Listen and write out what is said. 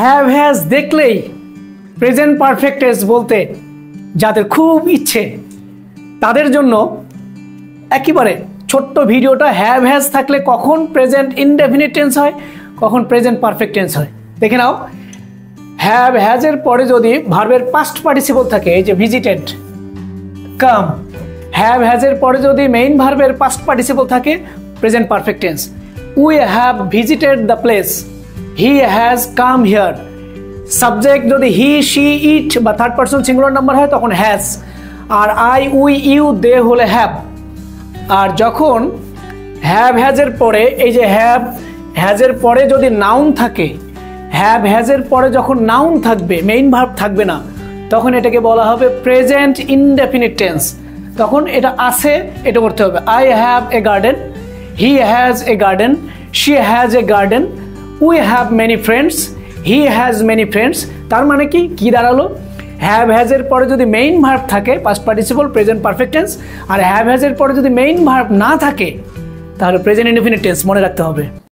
Have has দেখলেই present perfect tense বলতে যাদের খুব ইচ্ছে তাদের জন্য একেবারে ছোট্ট ভিডিওটা হ্যাভ হ্যাজ থাকলে কখন প্রেজেন্ট ইনডেফিনিট টেন্স হয়, কখন প্রেজেন্ট পারফেক্ট টেন্স হয় দেখে নাও। হ্যাভ হ্যাজের পরে যদি ভার্বের পাস্ট পার্টিসিপল থাকে, এই যে ভিজিটেড, কাম। হ্যাভ হ্যাজের পরে যদি মেইন ভার্বের পাস্ট পার্টিসিপল থাকে, present perfect tense. We have visited the place, he has come here. Subject যদি হি, শি, ইট বা থার্ড পার্সন সিঙ্গুলার নাম্বার হয় তখন হ্যাজ, আর আই, উই, ইউ, দে হলে হ্যাভ। আর যখন হ্যাভ হ্যাজের পরে, এই যে হ্যাভ হ্যাজের পরে যদি নাউন থাকে, হ্যাভ হ্যাজের পরে যখন নাউন থাকবে, মেইন ভার্ব থাকবে না, তখন এটাকে বলা হবে প্রেজেন্ট ইনডেফিনিট টেন্স। তখন এটা আছে, এটা করতে হবে। I have a garden, he has a garden, she has a garden, we have many friends, he has many friends. তার মানে কি দাঁড়ালো? হ্যাভ হ্যাজের পরে যদি মেইন ভার্ব থাকে past participle present perfect tense, আর হ্যাভ হ্যাজের পরে যদি মেইন ভার্ব না থাকে তাহলে প্রেজেন্ট ইনডেফিনিট টেন্স। মনে রাখতে হবে।